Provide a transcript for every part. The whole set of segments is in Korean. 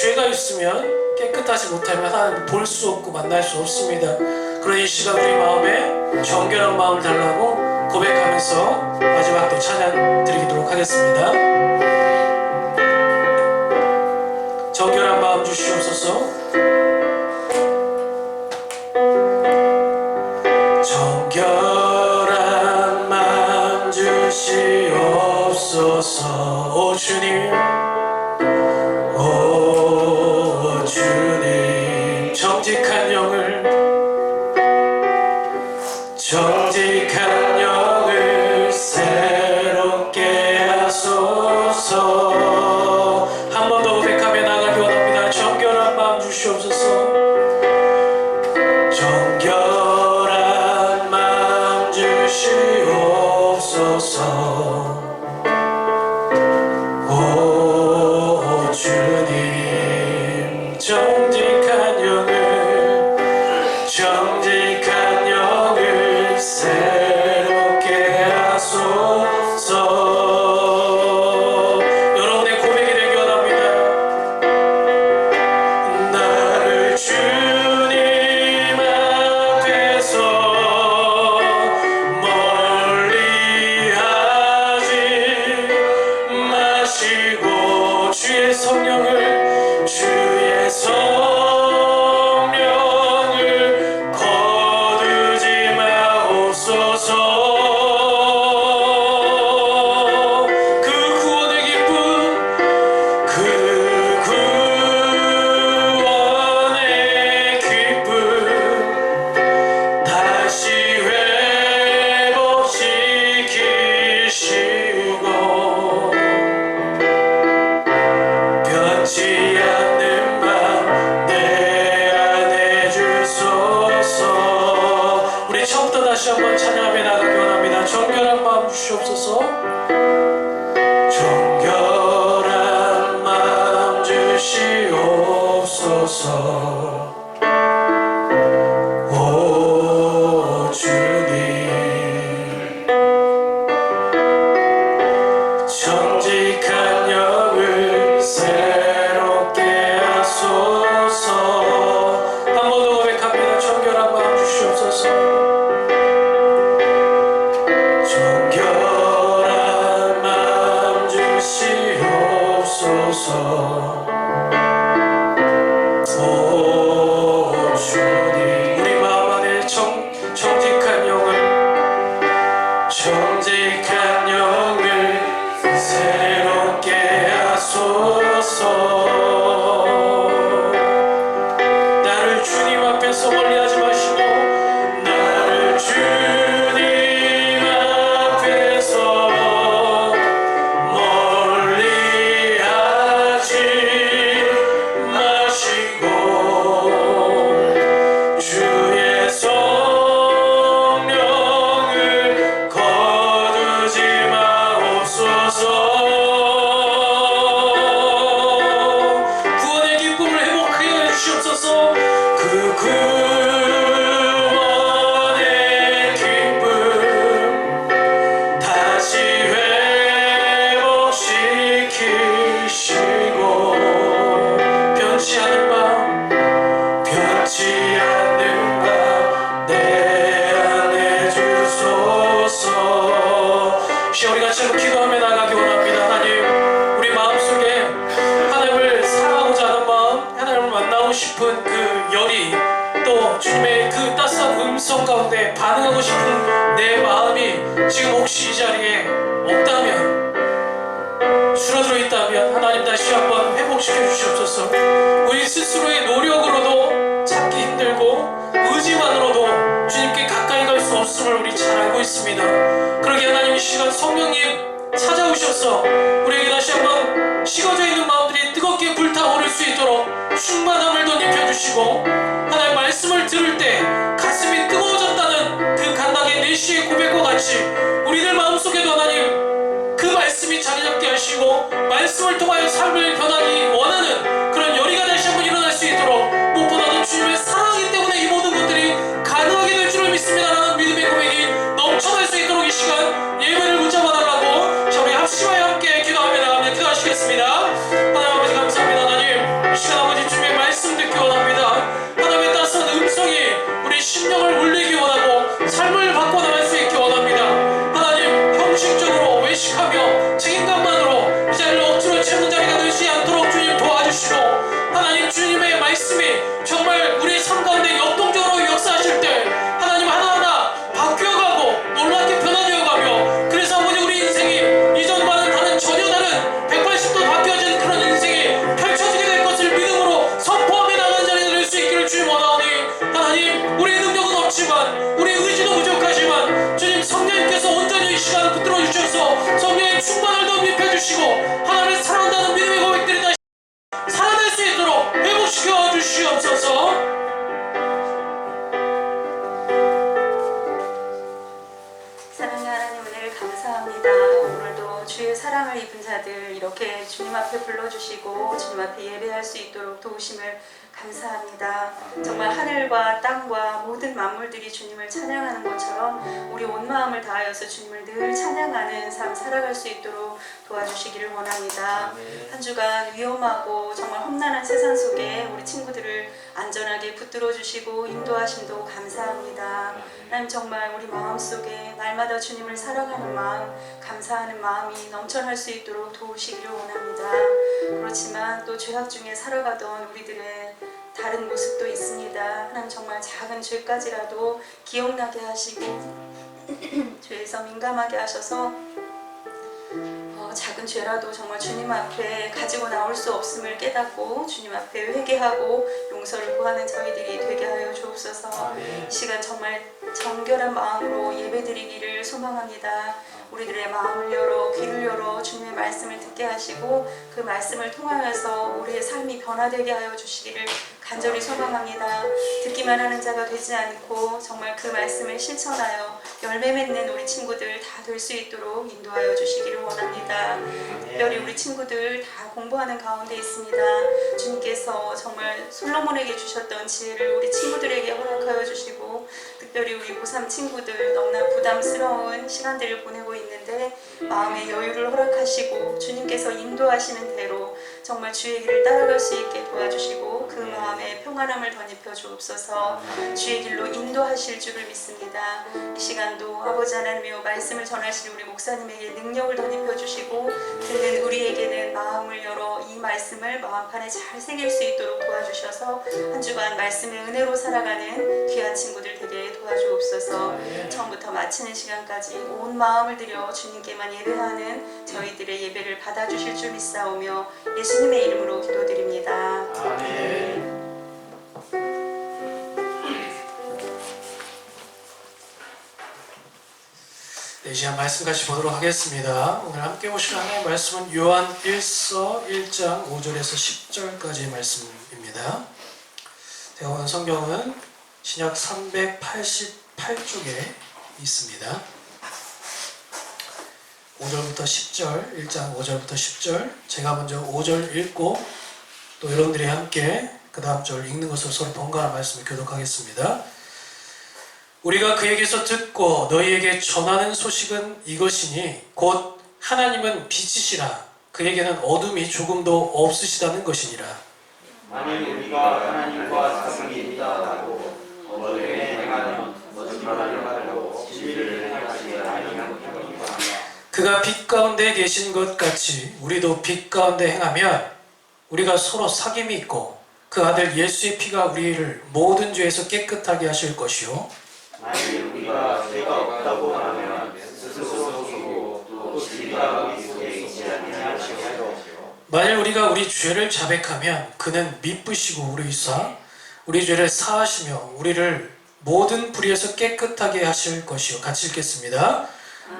죄가 있으면 깨끗하지 못하면 하나님을 볼 수 없고 만날 수 없습니다. 그러니 이 시간 우리 마음에 정결한 마음을 달라고 고백하면서 마지막 또 찬양 드리도록 하겠습니다. 정결한 마음 주시옵소서. 정결한 마음 주시옵소서. 오 주님, 오 주님, 정직한 영을 새롭게 하소서. 한 번 더 고백하며 나가기 원합니다. 정결한 마음 주시옵소서. 정결한 마음 주시옵소서. 오 주님, 정직한 영을 새롭게 하소서. 여러분의 고백이 되기 원합니다. 나를 주님 앞에서 멀리하지 마시고 주의 성령을 거두지 마옵소서. 다시 한번 찬양하며 나가기 원합니다. 정결한 마음 주시옵소서. 정결한 마음 주시옵소서. 오 주님, 정직한 영을 새롭게 하소서. 한 번 더 고백합니다. 정결한 마음 주시옵소서. 정결한 마음 주시옵소서. 오 주님, 우리 마음 안에 정직한 영을 새롭게 하소서. 나를 주님 앞에서 멀리하지 마시고 나를 주님 앞에서 멀리하지 마시고 주의 성령을 거두지 마옵소서. 구원의 기쁨을 회복하게 해주시옵소서. 그 구원의 기쁨 다시 회복시키시고 변치 않는 밤 내 안에 주소서. 우리 같이 한번 기도하며 나가기 원합니다. 하나님, 우리 마음속에 하나님을 사랑하고자 하는 마음, 하나님을 만나고 싶은 그 열이, 또 주님의 그 따스한 음성 가운데 반응하고 싶은 내 마음이 지금 혹시 이 자리에 없다면, 줄어들어 있다면 하나님 다시 한번 회복시켜 주시옵소서. 우리 스스로의 노력으로도 찾기 힘들고 의지만으로도 주님께 가까이 갈 수 없음을 우리 잘 알고 있습니다. 그러기에 하나님 이 시간 성령님 찾아오셔서 우리에게 다시 한번 식어져 있는 마음들이 뜨겁게 불타오를 수 있도록 충만함을 더 입혀주시고, 하나님 말씀을 들을 때 가슴이 뜨거워졌다는 그 간당의 내시의 고백과 같이 우리들 마음속에도 하나님 그 말씀이 자리 잡게 하시고 말씀을 통하여 삶을 변하기 원하는 그런 열의가 다시 한번 일어날 수 있도록, 무엇보다도 주님의 사랑이기 때문에 이 모든 것들이 가능하게 될 줄을 믿습니다라는 믿음의 고백이 넘쳐날 수 있도록 이 시간 예배를 붙잡아달라고 우리 합심하여 함께 기도하며 나가며 기도하시겠습니다. 주시옵소서. 사랑의 하나님 은혜를 감사합니다. 오늘도 주의 사랑을 입은 자들 이렇게 주님 앞에 불러주시고 주님 앞에 예배할 수 있도록 도우심을 감사합니다. 정말 하늘과 땅과 모든 만물들이 주님을 찬양하는 것처럼 우리 온 마음을 다하여서 주님을 늘 찬양하는 삶 살아갈 수 있도록 도와주시기를 원합니다. 한 주간 위험하고 정말 험난한 세상 속에 우리 친구들을 안전하게 붙들어 주시고 인도하심도 감사합니다. 하나님 정말 우리 마음속에 날마다 주님을 사랑하는 마음, 감사하는 마음이 넘쳐날 수 있도록 도우시기를 원합니다. 그렇지만 또 죄악 중에 살아가던 우리들의 다른 모습도 있습니다. 하나님 정말 작은 죄까지라도 기억나게 하시고 죄에서 민감하게 하셔서 작은 죄라도 정말 주님 앞에 가지고 나올 수 없음을 깨닫고 주님 앞에 회개하고 용서를 구하는 저희들이 되게 하여 주옵소서. 이 시간 정말 정결한 마음으로 예배드리기를 소망합니다. 우리들의 마음을 열어 귀를 열어 주님의 말씀을 듣게 하시고 그 말씀을 통하여서 우리의 삶이 변화되게 하여 주시기를 간절히 소망합니다. 듣기만 하는 자가 되지 않고 정말 그 말씀을 실천하여 열매 맺는 우리 친구들 다 될 수 있도록 인도하여 주시기를 원합니다. 특별히 우리 친구들 다 공부하는 가운데 있습니다. 주님께서 정말 솔로몬에게 주셨던 지혜를 우리 친구들에게 허락하여 주시고 특별히 우리 고3 친구들 너무나 부담스러운 시간들을 보내고 있는데 마음의 여유를 허락하시고 주님께서 인도하시는 대로 정말 주의 길을 따라갈 수 있게 도와주시고 그 마음에 평안함을 덧입혀 주옵소서. 주의 길로 인도하실 줄을 믿습니다. 이 시간도 아버지 하나님의 말씀을 전하실 우리 목사님에게 능력을 덧입혀 주시고 듣는 우리에게는 마음을 열어 이 말씀을 마음판에 잘 새길 수 있도록 도와주셔서 한 주간 말씀의 은혜로 살아가는 귀한 친구들 되게 도와주옵소서. 처음부터 마치는 시간까지 온 마음을 들여 주님께만 예배하는 저희들의 예배를 받아주실 줄 믿사오며 예수님의 이름으로 기도드립니다. 아멘. 네, 이 시간 말씀 같이 보도록 하겠습니다. 오늘 함께 보실 하나님의 말씀은 요한 1서 1장 5절에서 10절까지의 말씀입니다. 제가 오늘 성경은 신약 388쪽에 있습니다. 5절부터 10절, 1장 5절부터 10절, 제가 먼저 5절 읽고 또 여러분들이 함께 그 다음 절 읽는 것으로 서로 번갈아 말씀을 교독하겠습니다. 우리가 그에게서 듣고 너희에게 전하는 소식은 이것이니 곧 하나님은 빛이시라 그에게는 어둠이 조금도 없으시다는 것이니라. 만일 우리가 하나님과 사귐이 있다고 어둠에 행하면 거짓말을 하려고 진리를 행하지 아니하는 것이니라. 그가 빛 가운데 계신 것 같이 우리도 빛 가운데 행하면 우리가 서로 사귐이 있고 그 아들 예수의 피가 우리를 모든 죄에서 깨끗하게 하실 것이요 만일 우리가 죄가 없다고 하면 스스로 속이고 또 진리가 우리 속에 있지 아니하시고 만일 우리가 우리 죄를 자백하면 그는 미쁘시고 우리사 우리 죄를 사하시며 우리를 모든 불의에서 깨끗하게 하실 것이요. 같이 읽겠습니다.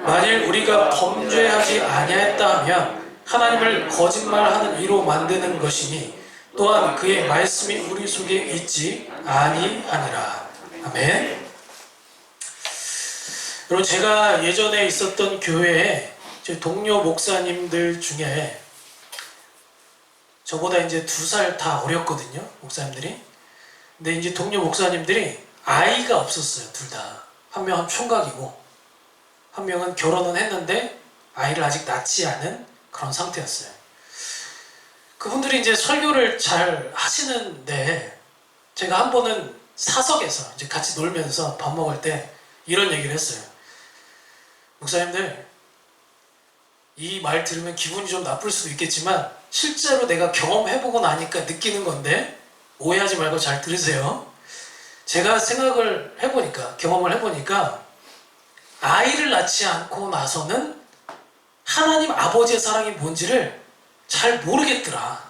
만일 우리가 범죄하지 아니하였다 하면 하나님을 거짓말하는 이로 만드는 것이니 또한 그의 말씀이 우리 속에 있지 아니하니라. 아멘. 여러분, 제가 예전에 있었던 교회에 제 동료 목사님들 중에 저보다 이제 2살 다 어렸거든요, 목사님들이. 근데 이제 동료 목사님들이 아이가 없었어요, 둘 다. 한 명은 총각이고 한 명은 결혼은 했는데 아이를 아직 낳지 않은 그런 상태였어요. 그분들이 이제 설교를 잘 하시는데 제가 한 번은 사석에서 이제 같이 놀면서 밥 먹을 때 이런 얘기를 했어요. 목사님들, 이 말 들으면 기분이 좀 나쁠 수도 있겠지만 실제로 내가 경험해보고 나니까 느끼는 건데 오해하지 말고 잘 들으세요. 제가 생각을 해보니까, 경험을 해보니까 아이를 낳지 않고 나서는 하나님 아버지의 사랑이 뭔지를 잘 모르겠더라.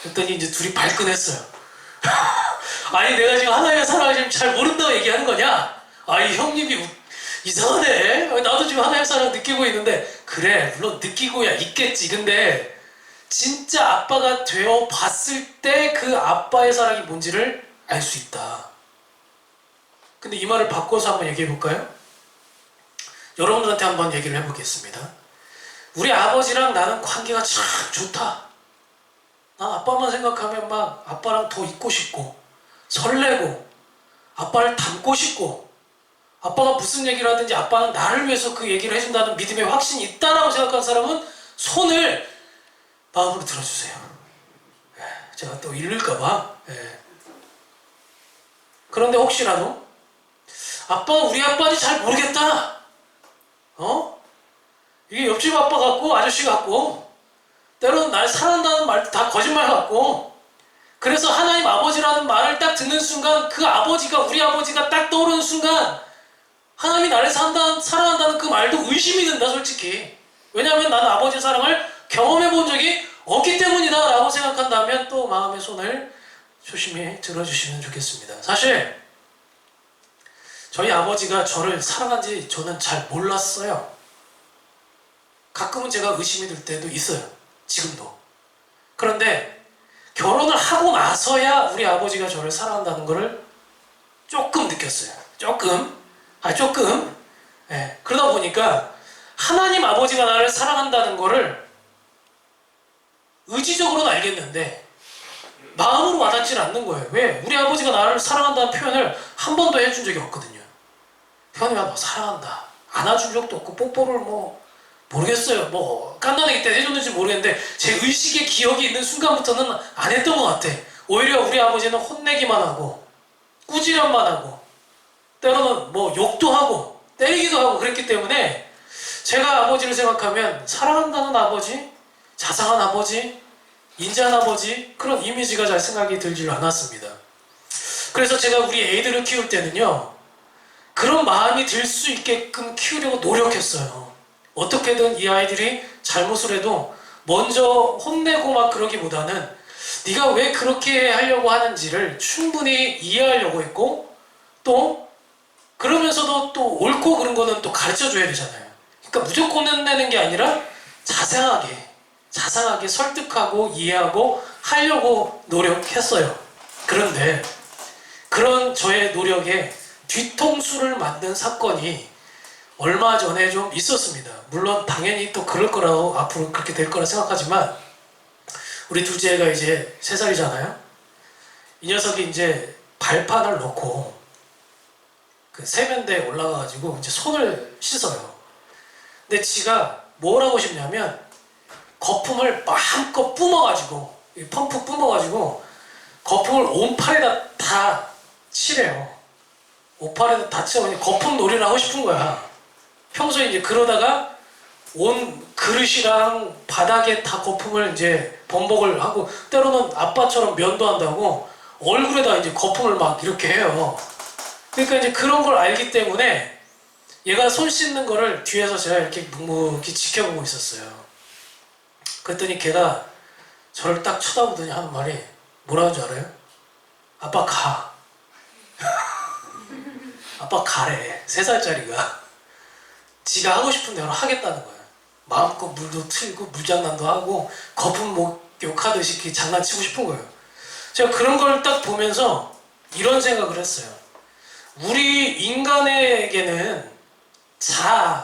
그랬더니 이제 둘이 발끈했어요. 아니, 내가 지금 하나님의 사랑을 지금 잘 모른다고 얘기하는 거냐? 아이, 형님이 이상하네. 나도 지금 하나님의 사랑을 느끼고 있는데, 그래, 물론 느끼고야 있겠지. 근데 진짜 아빠가 되어 봤을 때 그 아빠의 사랑이 뭔지를 알 수 있다. 근데 이 말을 바꿔서 한번 얘기해 볼까요? 여러분들한테 한번 얘기를 해보겠습니다. 우리 아버지랑 나는 관계가 참 좋다. 난 아빠만 생각하면 막 아빠랑 더 있고 싶고 설레고 아빠를 닮고 싶고 아빠가 무슨 얘기를 하든지 아빠는 나를 위해서 그 얘기를 해준다는 믿음의 확신이 있다라고 생각하는 사람은 손을 마음으로 들어주세요. 제가 또 잃을까봐. 그런데 혹시라도 아빠가 우리 아빠인지 잘 모르겠다. 이게 옆집 아빠 같고 아저씨 같고 때로는 날 사랑한다는 말도 다 거짓말 같고 그래서 하나님 아버지라는 말을 딱 듣는 순간 그 아버지가 우리 아버지가 딱 떠오르는 순간 하나님이 나를 사랑한다는 그 말도 의심이 든다 솔직히. 왜냐하면 나는 아버지의 사랑을 경험해 본 적이 없기 때문이다 라고 생각한다면 또 마음의 손을 조심히 들어주시면 좋겠습니다. 사실 저희 아버지가 저를 사랑한지 저는 잘 몰랐어요. 가끔은 제가 의심이 들 때도 있어요. 지금도. 그런데 결혼을 하고 나서야 우리 아버지가 저를 사랑한다는 것을 조금 느꼈어요. 조금. 그러다 보니까 하나님 아버지가 나를 사랑한다는 것을 의지적으로는 알겠는데 마음으로 와닿질 않는 거예요. 왜? 우리 아버지가 나를 사랑한다는 표현을 한 번도 해준 적이 없거든요. 현우야 너 사랑한다. 안아준 적도 없고 뽀뽀를 모르겠어요. 깐난애기 때 해줬는지 모르겠는데 제 의식의 기억이 있는 순간부터는 안 했던 것 같아. 오히려 우리 아버지는 혼내기만 하고 꾸지람만 하고 때로는 욕도 하고 때리기도 하고 그랬기 때문에 제가 아버지를 생각하면 사랑한다는 아버지, 자상한 아버지, 인자한 아버지 그런 이미지가 잘 생각이 들질 않았습니다. 그래서 제가 우리 애들을 키울 때는요 그런 마음이 들 수 있게끔 키우려고 노력했어요. 어떻게든 이 아이들이 잘못을 해도 먼저 혼내고 막 그러기보다는 네가 왜 그렇게 하려고 하는지를 충분히 이해하려고 했고 또 그러면서도 또 옳고 그른 거는 또 가르쳐줘야 되잖아요. 그러니까 무조건 혼내는 게 아니라 자상하게 설득하고 이해하고 하려고 노력했어요. 그런데 그런 저의 노력에 뒤통수를 맞는 사건이 얼마 전에 좀 있었습니다. 물론 당연히 또 그럴 거라고 앞으로 그렇게 될 거라 생각하지만 우리 둘째가 이제 3살이잖아요. 이 녀석이 이제 발판을 놓고 그 세면대에 올라가가지고 이제 손을 씻어요. 근데 지가 뭘 하고 싶냐면 거품을 마음껏 뿜어가지고 펌프 뿜어가지고 거품을 온 팔에다 다 칠해요. 옷팔에다 다 칠하고 거품 놀이를 하고 싶은 거야. 평소에 이제 그러다가 온 그릇이랑 바닥에 다 거품을 이제 범벅을 하고 때로는 아빠처럼 면도 한다고 얼굴에다 이제 거품을 막 이렇게 해요. 그러니까 이제 그런 걸 알기 때문에 얘가 손 씻는 거를 뒤에서 제가 이렇게 묵묵히 지켜보고 있었어요. 그랬더니 걔가 저를 딱 쳐다보더니 하는 말이 뭐라는 줄 알아요? 아빠 가. 아빠 가래. 3살짜리가 지가 하고 싶은 대로 하겠다는 거예요. 마음껏 물도 틀고 물장난도 하고 거품 목욕하듯이 이렇게 장난치고 싶은 거예요. 제가 그런 걸 딱 보면서 이런 생각을 했어요. 우리 인간에게는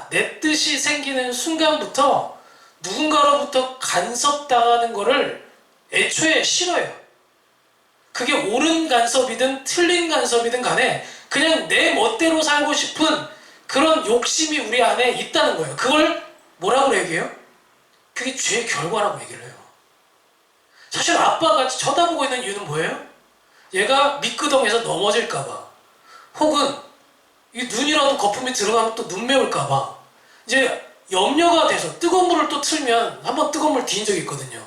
내 뜻이 생기는 순간부터 누군가로부터 간섭당하는 거를 애초에 싫어요. 그게 옳은 간섭이든 틀린 간섭이든 간에 그냥 내 멋대로 살고 싶은 그런 욕심이 우리 안에 있다는 거예요. 그걸 뭐라고 얘기해요? 그게 죄의 결과라고 얘기를 해요. 사실 아빠가 쳐다보고 있는 이유는 뭐예요? 얘가 미끄덩에서 넘어질까봐 혹은 이 눈이라도 거품이 들어가면 또 눈 매울까봐 이제 염려가 돼서 뜨거운 물을 또 틀면 한번 뜨거운 물 뒤인 적이 있거든요.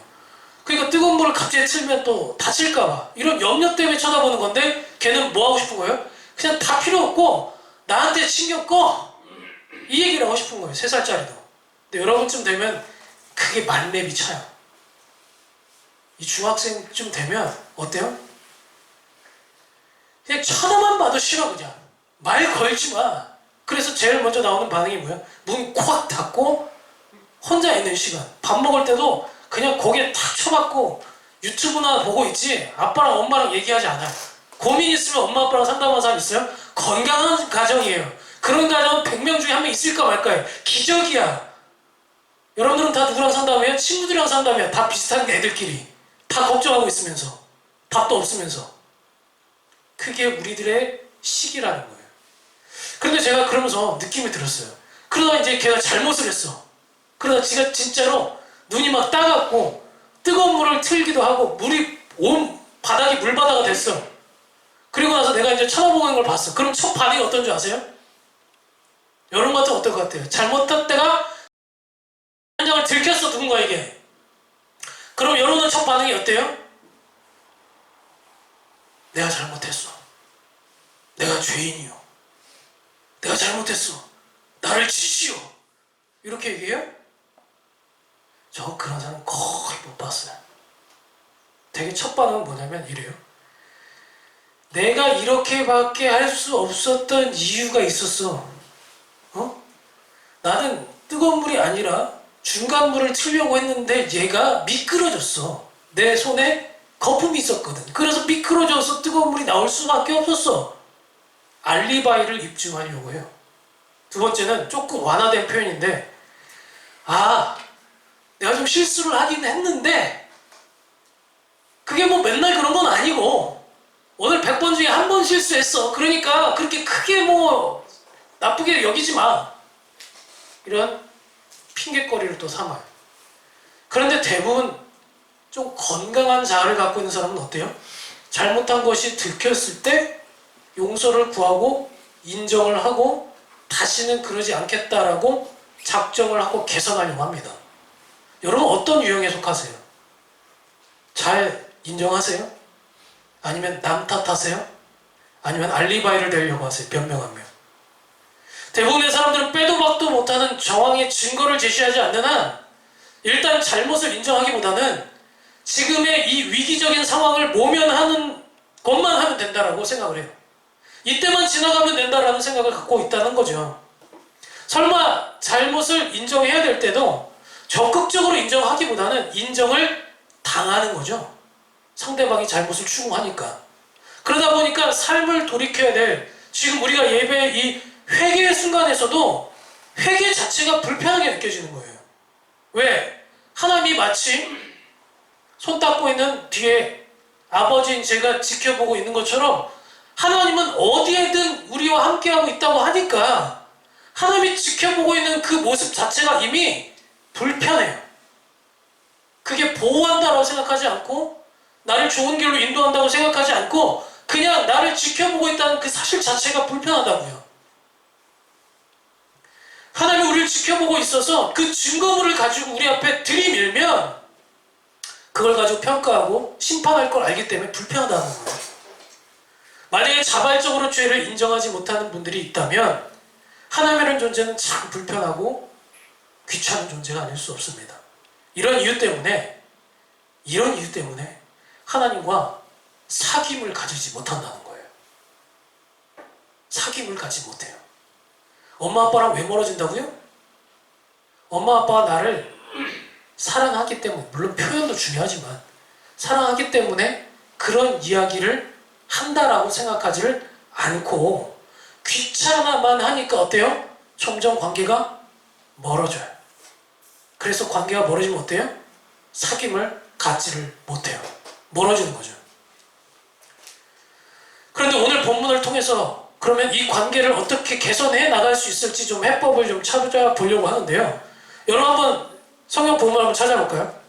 그러니까 뜨거운 물을 갑자기 틀면 또 다칠까봐 이런 염려 때문에 쳐다보는 건데 걔는 뭐 하고 싶은 거예요? 그냥 다 필요 없고 나한테 신경 꺼! 이 얘기를 하고 싶은 거예요. 3살짜리도. 근데 여러분쯤 되면 그게 만렙이 차요. 이 중학생쯤 되면 어때요? 그냥 쳐다만 봐도 싫어. 그냥 말 걸지 마. 그래서 제일 먼저 나오는 반응이 뭐야? 문 콱 닫고 혼자 있는 시간. 밥 먹을 때도 그냥 거기에 탁 쳐박고 유튜브나 보고 있지 아빠랑 엄마랑 얘기하지 않아요. 고민 있으면 엄마 아빠랑 상담하는 사람 있어요? 건강한 가정이에요. 그런 가정은 100명 중에 한 명 있을까 말까요. 기적이야. 여러분들은 다 누구랑 상담해요? 친구들이랑 상담해요. 다 비슷한 애들끼리. 다 걱정하고 있으면서. 답도 없으면서. 그게 우리들의 시기라는 거예요. 그런데 제가 그러면서 느낌이 들었어요. 그러다 이제 걔가 잘못을 했어. 그러다 지가 진짜로 눈이 막 따갑고 뜨거운 물을 틀기도 하고 물이 온 바닥이 물바다가 됐어. 그리고 나서 내가 이제 쳐다보고 있는 걸 봤어. 그럼 첫 반응이 어떤 줄 아세요? 여러분 같으면 어떨 것 같아요? 잘못한 때가 한 장을 들켰어 누군가에게. 그럼 여러분은 첫 반응이 어때요? 내가 잘못했어. 내가 죄인이요. 내가 잘못했어. 나를 치시오. 이렇게 얘기해요? 저 그런 사람 거의 못 봤어요. 되게 첫 반응은 뭐냐면 이래요. 내가 이렇게밖에 할 수 없었던 이유가 있었어. 나는 뜨거운 물이 아니라 중간 물을 틀려고 했는데 얘가 미끄러졌어. 내 손에 거품이 있었거든. 그래서 미끄러져서 뜨거운 물이 나올 수밖에 없었어. 알리바이를 입증하려고 해요. 두 번째는 조금 완화된 표현인데 내가 좀 실수를 하긴 했는데 그게 뭐 맨날 그런 건 아니고 오늘 100번 중에 한 번 실수했어. 그러니까 그렇게 크게 뭐 나쁘게 여기지 마. 이런 핑계거리를 또 삼아요. 그런데 대부분 좀 건강한 자아를 갖고 있는 사람은 어때요? 잘못한 것이 들켰을 때 용서를 구하고 인정을 하고 다시는 그러지 않겠다라고 작정을 하고 개선하려고 합니다. 여러분 어떤 유형에 속하세요? 잘 인정하세요? 아니면 남 탓하세요? 아니면 알리바이를 대려고 하세요? 변명하며. 대부분의 사람들은 빼도 박도 못하는 정황의 증거를 제시하지 않는 한 일단 잘못을 인정하기보다는 지금의 이 위기적인 상황을 모면하는 것만 하면 된다라고 생각을 해요. 이때만 지나가면 된다라는 생각을 갖고 있다는 거죠. 설마 잘못을 인정해야 될 때도 적극적으로 인정하기보다는 인정을 당하는 거죠. 상대방이 잘못을 추궁하니까. 그러다 보니까 삶을 돌이켜야 될 지금 우리가 예배 이 회개의 순간에서도 회개 자체가 불편하게 느껴지는 거예요. 왜? 하나님이 마치 손 닦고 있는 뒤에 아버지인 제가 지켜보고 있는 것처럼 하나님은 어디에든 우리와 함께하고 있다고 하니까 하나님이 지켜보고 있는 그 모습 자체가 이미 불편해요. 그게 보호한다고 생각하지 않고 나를 좋은 길로 인도한다고 생각하지 않고 그냥 나를 지켜보고 있다는 그 사실 자체가 불편하다고요. 하나님이 우리를 지켜보고 있어서 그 증거물을 가지고 우리 앞에 들이밀면 그걸 가지고 평가하고 심판할 걸 알기 때문에 불편하다는 거예요. 만약에 자발적으로 죄를 인정하지 못하는 분들이 있다면 하나님이라는 존재는 참 불편하고 귀찮은 존재가 아닐 수 없습니다. 이런 이유 때문에 하나님과 사귐을 가지지 못한다는 거예요. 사귐을 가지 못해요. 엄마 아빠랑 왜 멀어진다고요? 엄마 아빠가 나를 사랑하기 때문에, 물론 표현도 중요하지만 사랑하기 때문에 그런 이야기를 한다라고 생각하지를 않고 귀찮아만 하니까 어때요? 점점 관계가 멀어져요. 그래서 관계가 멀어지면 어때요? 사귐을 갖지를 못해요. 멀어지는 거죠. 그런데 오늘 본문을 통해서 그러면 이 관계를 어떻게 개선해 나갈 수 있을지 좀 해법을 좀 찾아보려고 하는데요. 여러분 한번 성경 본문 한번 찾아볼까요?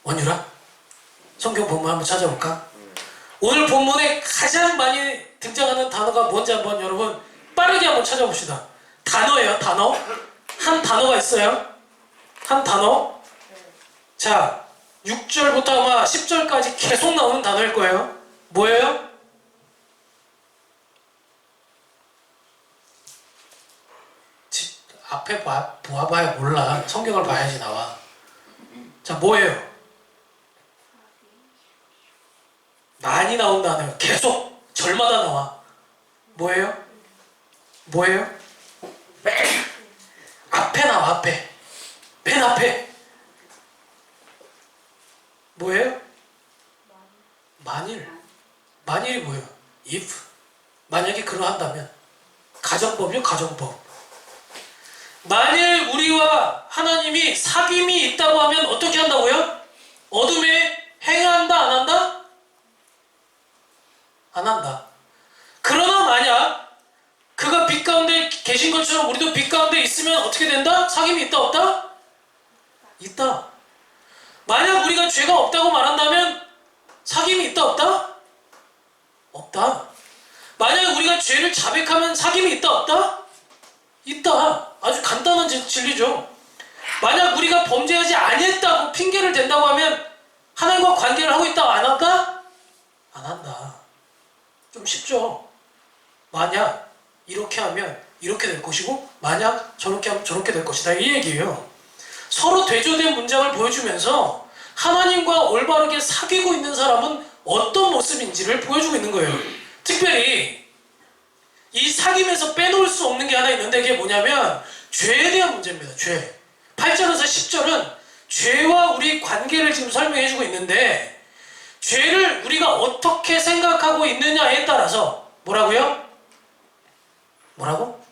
원유라? 성경 본문 한번 찾아볼까? 오늘 본문에 가장 많이 등장하는 단어가 뭔지 한번 여러분 빠르게 한번 찾아봅시다. 단어예요, 단어. 한 단어가 있어요. 한 단어. 자, 6절부터 아마 10절까지 계속 나오는 단어일 거예요. 뭐예요? 앞에 보아봐야 몰라. 성경을 봐야지 나와. 자, 뭐예요? 많이 나온 단어예요. 계속 절마다 나와. 뭐예요? 앞에 나와. 앞에. 맨 앞에. 뭐예요? 만일이 뭐예요? if. 만약에 그러한다면. 가정법이요, 가정법. 만일 우리와 하나님이 사귐이 있다고 하면 어떻게 한다고요? 어둠에 행한다, 안 한다? 안 한다. 그러나 만약 그가 빛 가운데 계신 것처럼 우리도 빛 가운데 있으면 어떻게 된다? 사귐이 있다, 없다? 있다. 만약 우리가 죄가 없다고 말한다면 사귐이 있다, 없다? 없다. 만약 우리가 죄를 자백하면 사귐이 있다, 없다? 있다. 아주 간단한 진리죠. 만약 우리가 범죄하지 아니했다고 핑계를 댄다고 하면 하나님과 관계를 하고 있다, 안 한다? 안 한다. 좀 쉽죠. 만약 이렇게 하면 이렇게 될 것이고 만약 저렇게 하면 저렇게 될 것이다, 이 얘기예요. 서로 대조된 문장을 보여주면서 하나님과 올바르게 사귀고 있는 사람은 어떤 모습인지를 보여주고 있는 거예요. 특별히 이 사귐에서 빼놓을 수 없는 게 하나 있는데 그게 뭐냐면 죄에 대한 문제입니다. 죄. 8절에서 10절은 죄와 우리 관계를 지금 설명해주고 있는데 죄를 우리가 어떻게 생각하고 있느냐에 따라서 뭐라고요? 뭐라고?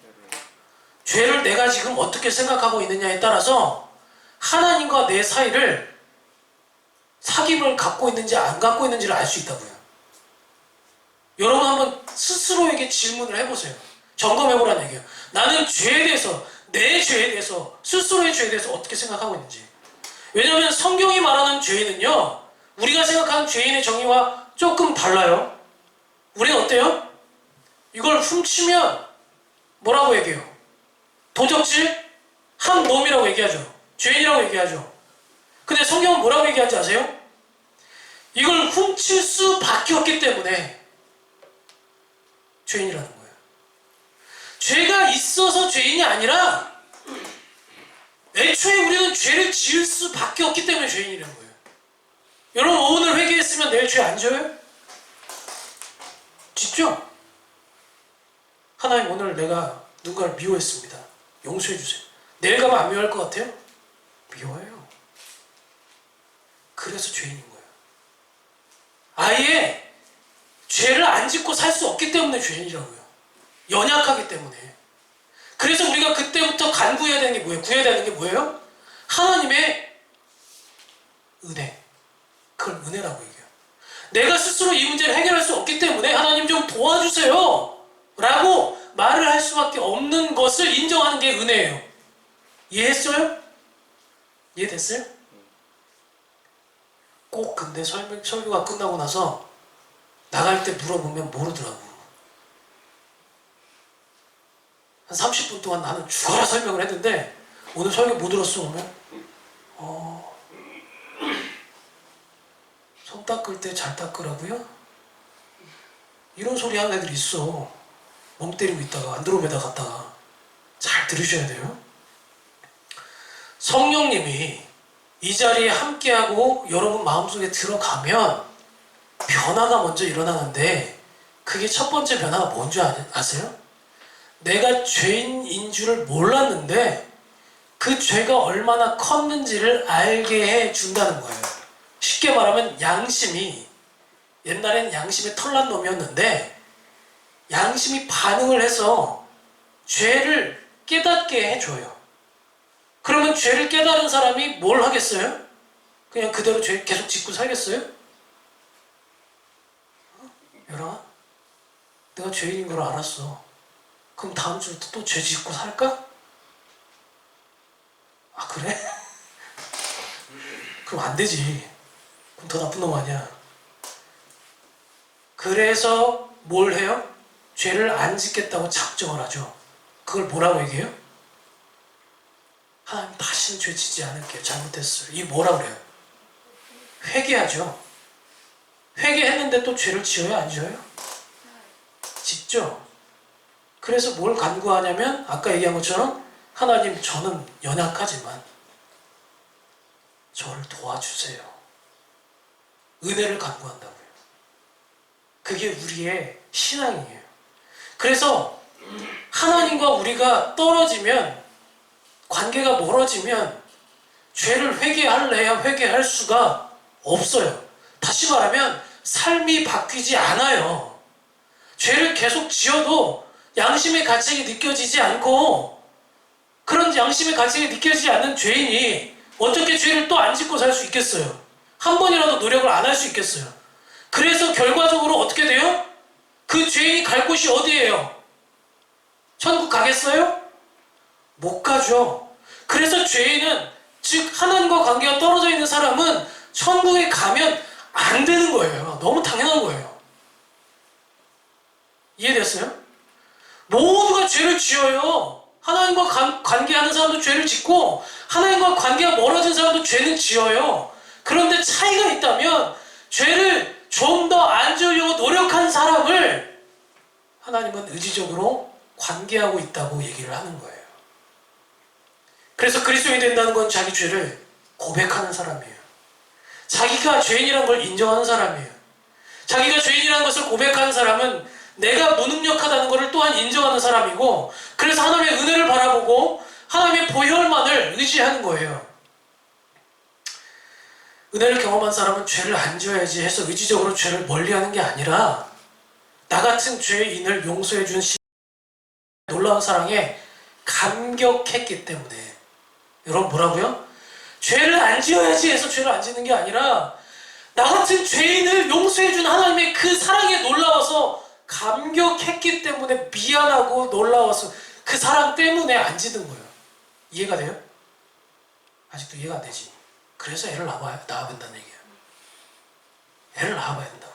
죄를 내가 지금 어떻게 생각하고 있느냐에 따라서 하나님과 내 사이를 사귐을 갖고 있는지 안 갖고 있는지를 알 수 있다고요. 여러분 한번 스스로에게 질문을 해보세요. 점검해보라는 얘기예요. 나는 죄에 대해서, 내 죄에 대해서, 스스로의 죄에 대해서 어떻게 생각하고 있는지. 왜냐하면 성경이 말하는 죄는요, 우리가 생각하는 죄인의 정의와 조금 달라요. 우리는 어때요? 이걸 훔치면 뭐라고 얘기해요? 도적질? 한 놈이라고 얘기하죠. 죄인이라고 얘기하죠. 근데 성경은 뭐라고 얘기하는지 아세요? 이걸 훔칠 수밖에 없기 때문에 죄인이라는 거예요. 죄가 있어서 죄인이 아니라 애초에 우리는 죄를 지을 수밖에 없기 때문에 죄인이라는 거예요. 여러분 오늘 회개했으면 내일 죄 안 져요? 짓죠? 하나님 오늘 내가 누군가를 미워했습니다. 용서해 주세요. 내일 가면 안 미워할 것 같아요? 미워해요. 그래서 죄인인 거예요. 아예 죄를 안 짓고 살 수 없기 때문에 죄인이라고요. 연약하기 때문에. 그래서 우리가 그때부터 간구해야 되는 게 뭐예요? 구해야 되는 게 뭐예요? 하나님의 은혜. 그걸 은혜라고 얘기해요. 내가 스스로 이 문제를 해결할 수 없기 때문에 하나님 좀 도와주세요 라고 말을 할 수밖에 없는 것을 인정하는 게 은혜예요. 이해했어요? 이해됐어요? 꼭 근데 설교가 끝나고 나서 나갈 때 물어보면 모르더라고. 한 30분 동안 나는 죽어라 설명을 했는데 오늘 설교 못 들었어 오면? 손 닦을 때 잘 닦으라고요? 이런 소리 하는 애들 있어. 멍 때리고 있다가 안드로메다 갔다가. 잘 들으셔야 돼요. 성령님이 이 자리에 함께하고 여러분 마음속에 들어가면 변화가 먼저 일어나는데 그게 첫 번째 변화가 뭔지 아세요? 내가 죄인인 줄을 몰랐는데 그 죄가 얼마나 컸는지를 알게 해준다는 거예요. 쉽게 말하면 양심이, 옛날에는 양심에 털난 놈이었는데 양심이 반응을 해서 죄를 깨닫게 해줘요. 그러면 죄를 깨달은 사람이 뭘 하겠어요? 그냥 그대로 죄 계속 짓고 살겠어요? 여러분, 내가 죄인인 걸 알았어. 그럼 다음 주부터 또 죄 짓고 살까? 아 그래? 그럼 안 되지. 그럼 더 나쁜 놈 아니야. 그래서 뭘 해요? 죄를 안 짓겠다고 작정을 하죠. 그걸 뭐라고 얘기해요? 하나님 다시는 죄 짓지 않을게요. 잘못했어요. 이 뭐라고 그래요? 회개하죠. 회개했는데 또 죄를 지어요? 안 지어요? 짓죠. 그래서 뭘 간구하냐면 아까 얘기한 것처럼 하나님 저는 연약하지만 저를 도와주세요. 은혜를 간구한다고요. 그게 우리의 신앙이에요. 그래서 하나님과 우리가 떨어지면, 관계가 멀어지면 죄를 회개할래야 회개할 수가 없어요. 다시 말하면 삶이 바뀌지 않아요. 죄를 계속 지어도 양심의 가책이 느껴지지 않고, 그런 양심의 가책이 느껴지지 않는 죄인이 어떻게 죄를 또 안 짓고 살 수 있겠어요? 한 번이라도 노력을 안 할 수 있겠어요? 그래서 결과적으로 어떻게 돼요? 그 죄인이 갈 곳이 어디예요? 천국 가겠어요? 못 가죠. 그래서 죄인은, 즉 하나님과 관계가 떨어져 있는 사람은 천국에 가면 안 되는 거예요. 너무 당연한 거예요. 이해됐어요? 모두가 죄를 지어요. 하나님과 관계하는 사람도 죄를 짓고 하나님과 관계가 멀어진 사람도 죄는 지어요. 그런데 차이가 있다면 죄를 좀 더 안 지으려고 노력한 사람을 하나님은 의지적으로 관계하고 있다고 얘기를 하는 거예요. 그래서 그리스도인이 된다는 건 자기 죄를 고백하는 사람이에요. 자기가 죄인이라는 걸 인정하는 사람이에요. 자기가 죄인이라는 것을 고백하는 사람은 내가 무능력하다는 것을 또한 인정하는 사람이고, 그래서 하나님의 은혜를 바라보고 하나님의 보혈만을 의지하는 거예요. 은혜를 경험한 사람은 죄를 안 지어야지 해서 의지적으로 죄를 멀리하는 게 아니라 나 같은 죄인을 용서해 준 놀라운 사랑에 감격했기 때문에. 여러분 뭐라고요? 죄를 안 지어야지 해서 죄를 안 짓는 게 아니라 나 같은 죄인을 용서해 준 하나님의 그 사랑에 놀라워서 감격했기 때문에 미안하고 놀라워서 그 사랑 때문에 안 짓는 거예요. 이해가 돼요? 아직도 이해가 안 되지. 그래서 애를 낳아야 된다는 얘기예요. 애를 낳아봐야 된다고.